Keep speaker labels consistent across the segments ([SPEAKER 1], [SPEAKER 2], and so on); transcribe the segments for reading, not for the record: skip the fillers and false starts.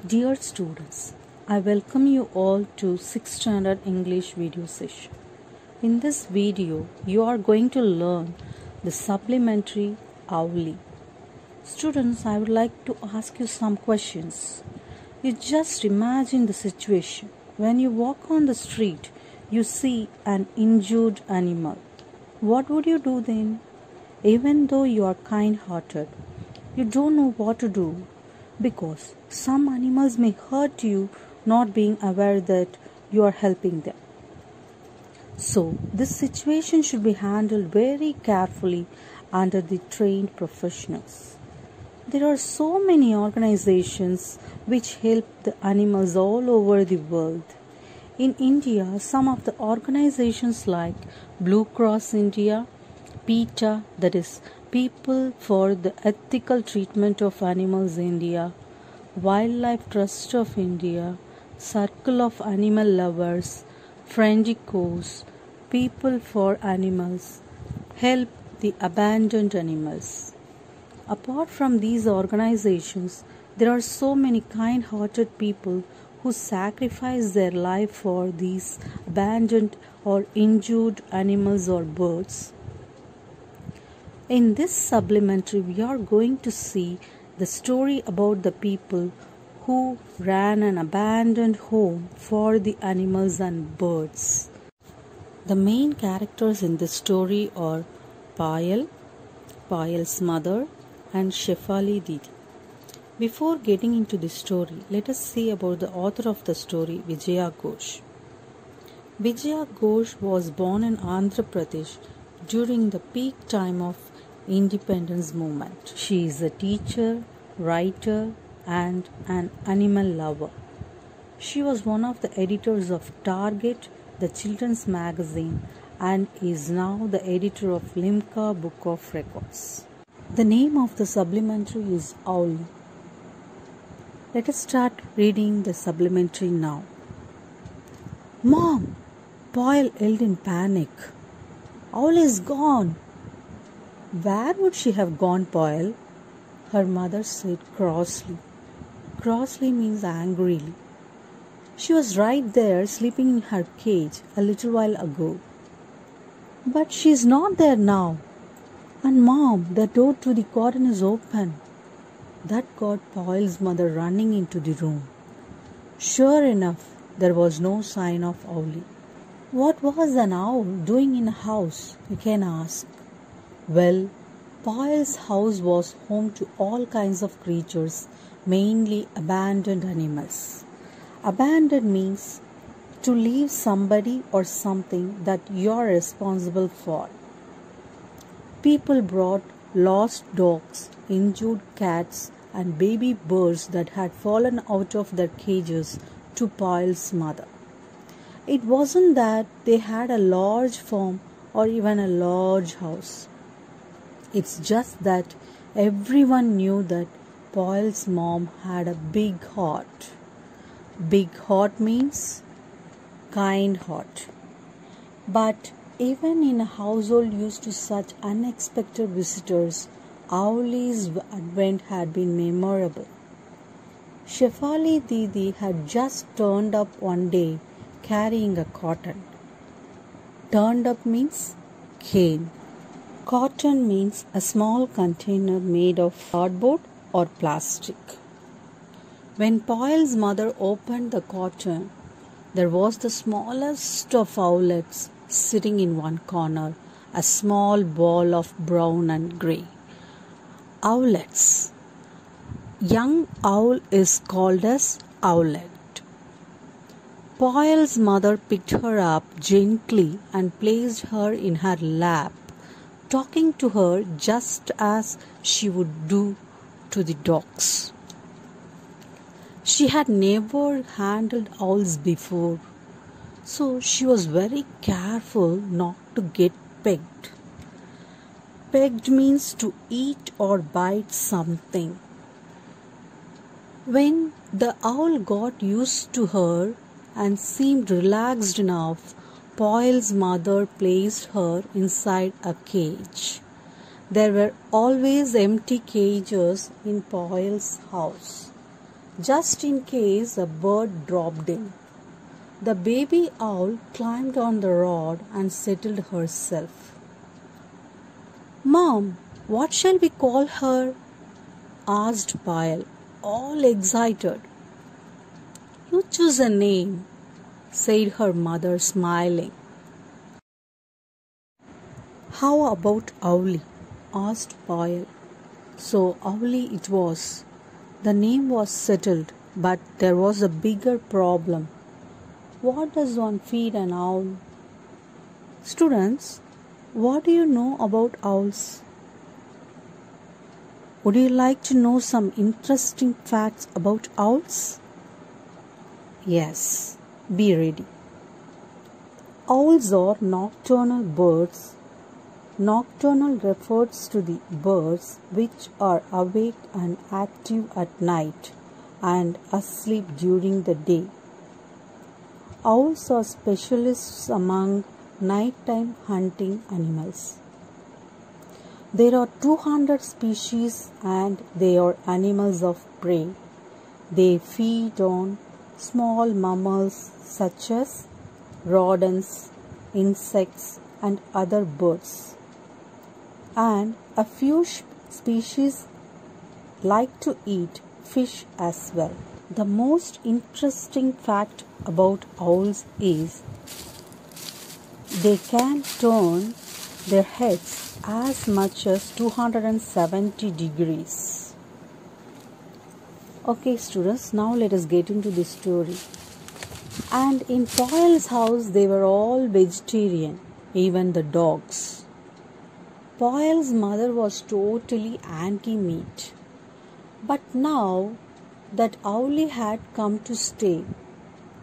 [SPEAKER 1] Dear students, I welcome you all to 6th standard English video session. In this video, you are going to learn the supplementary Owly. Students, I would like to ask you some questions. You just imagine the situation. When you walk on the street, you see an injured animal. What would you do then? Even though you are kind-hearted, you don't know what to do, because some animals may hurt you not being aware that you are helping them. So, this situation should be handled very carefully under the trained professionals. There are so many organizations which help the animals all over the world. In India, some of the organizations like Blue Cross India, PETA, that is People for the Ethical Treatment of Animals India, Wildlife Trust of India, Circle of Animal Lovers, Friendicos, People for Animals, help the abandoned animals. Apart from these organizations, there are so many kind-hearted people who sacrifice their life for these abandoned or injured animals or birds. In this supplementary, we are going to see the story about the people who ran an abandoned home for the animals and birds. The main characters in this story are Payal, Payal's mother, and Shefali Didi. Before getting into the story, let us see about the author of the story, Vijaya Ghosh. Vijaya Ghosh was born in Andhra Pradesh during the peak time of independence movement. She is a teacher, writer, and an animal lover. She was one of the editors of Target, the children's magazine, and is now the editor of Limca Book of Records. The name of the supplementary is Owly. Let us start reading the supplementary now. Mom! Payal yelled in panic. Owly is gone. Where would she have gone, Payal? Her mother said crossly. Crossly means angrily. She was right there sleeping in her cage a little while ago. But she is not there now. And Mom, the door to the garden is open. That got Payal's mother running into the room. Sure enough, there was no sign of Owly. What was an owl doing in a house, you can ask? Well, Payal's house was home to all kinds of creatures, mainly abandoned animals. Abandoned means to leave somebody or something that you are responsible for. People brought lost dogs, injured cats, and baby birds that had fallen out of their cages to Payal's mother. It wasn't that they had a large farm or even a large house. It's just that everyone knew that Payal's mom had a big heart. Big heart means kind heart. But even in a household used to such unexpected visitors, Owly's advent had been memorable. Shefali Didi had just turned up one day carrying a cotton. Turned up means came. Cotton means a small container made of cardboard or plastic. When Payal's mother opened the cotton, there was the smallest of owlets sitting in one corner, a small ball of brown and grey. Owlets. Young owl is called as owlet. Payal's mother picked her up gently and placed her in her lap, talking to her just as she would do to the dogs. She had never handled owls before, so she was very careful not to get pegged. Pegged means to eat or bite something. When the owl got used to her and seemed relaxed enough, Payal's mother placed her inside a cage. There were always empty cages in Payal's house. just in case a bird dropped in. The baby owl climbed on the rod and settled herself. "Mom, what shall we call her?" asked Payal, all excited. "You choose a name," said her mother, smiling. "How about Owly?" asked Payal. So Owly it was. The name was settled, but there was a bigger problem. What does one feed an owl? Students, what do you know about owls? Would you like to know some interesting facts about owls? Yes, be ready. Owls are nocturnal birds. Nocturnal refers to the birds which are awake and active at night and asleep during the day. Owls are specialists among nighttime hunting animals. There are 200 species and they are animals of prey. They feed on small mammals such as rodents, insects, and other birds. And a few species like to eat fish as well. The most interesting fact about owls is they can turn their heads as much as 270 degrees. Okay students, now let us get into the story. And in Payal's house they were all vegetarian, even the dogs. Payal's mother was totally anti-meat. But now that Owly had come to stay,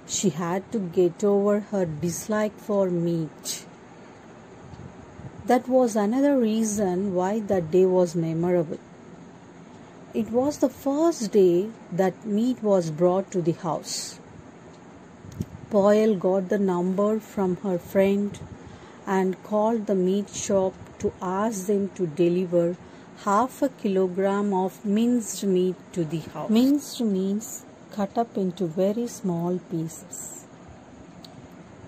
[SPEAKER 1] she had to get over her dislike for meat. That was another reason why that day was memorable. It was the first day that meat was brought to the house. Payal got the number from her friend and called the meat shop to ask them to deliver half a kilogram of minced meat to the house. Minced means cut up into very small pieces.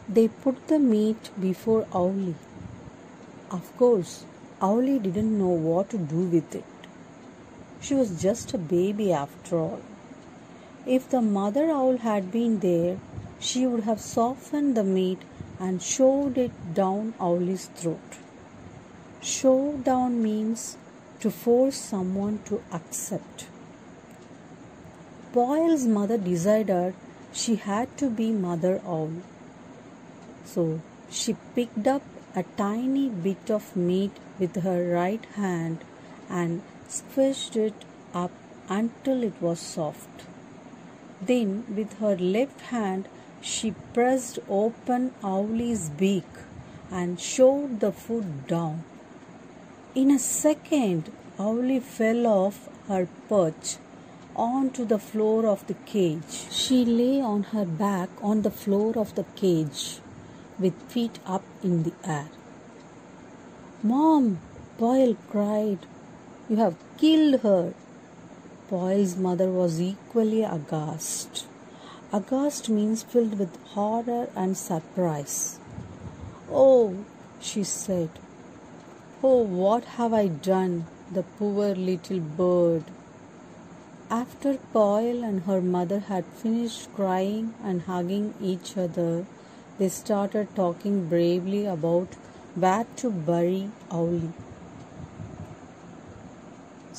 [SPEAKER 1] They put the meat before Owly. Of course, Owly didn't know what to do with it. She was just a baby after all. If the mother owl had been there, she would have softened the meat and shoved it down Owly's throat. Shove down means to force someone to accept. Payal's mother decided she had to be Mother Owl. So she picked up a tiny bit of meat with her right hand and squished it up until it was soft. Then with her left hand she pressed open Owly's beak and shoved the food down. In a second, Owly fell off her perch onto the floor of the cage. She lay on her back on the floor of the cage with feet up in the air. "Mom," Payal cried, "you have killed her." Payal's mother was equally aghast. Aghast means filled with horror and surprise. "Oh," she said, "oh, what have I done? The poor little bird." After Payal and her mother had finished crying and hugging each other, they started talking bravely about where to bury Owly.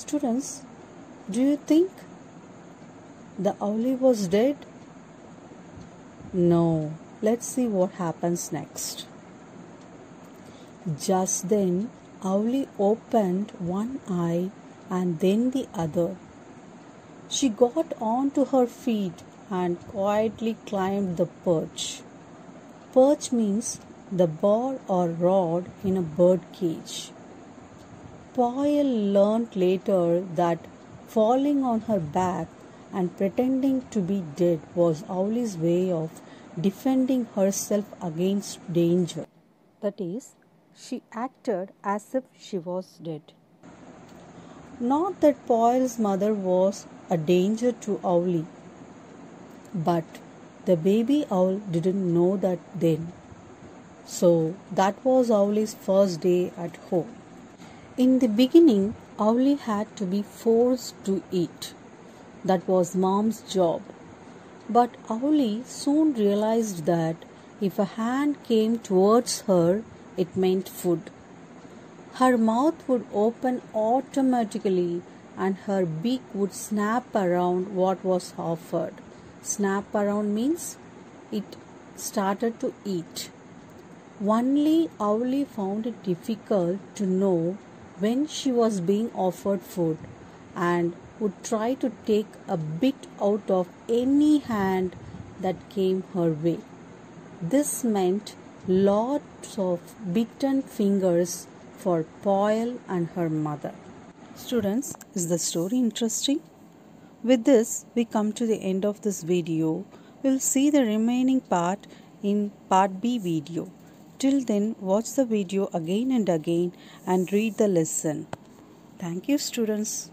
[SPEAKER 1] Students, do you think the Owly was dead? No. Let's see what happens next. Just then, Owly opened one eye and then the other. She got onto her feet and quietly climbed the perch. Perch means the bar or rod in a bird cage. Payal learnt later that falling on her back and pretending to be dead was Owly's way of defending herself against danger. That is, she acted as if she was dead. Not that Payal's mother was a danger to Owlie. But the baby owl didn't know that then. So that was Owlie's first day at home. In the beginning, Owlie had to be forced to eat. That was Mom's job. But Owlie soon realized that if a hand came towards her, it meant food. Her mouth would open automatically and her beak would snap around what was offered. Snap around means it started to eat. Only Owlie found it difficult to know when she was being offered food and would try to take a bit out of any hand that came her way. This meant lots of bitten fingers for Poil and her mother. Students, is the story interesting? With this, we come to the end of this video. We'll see the remaining part in part B video. Till then, watch the video again and again and read the lesson. Thank you, students.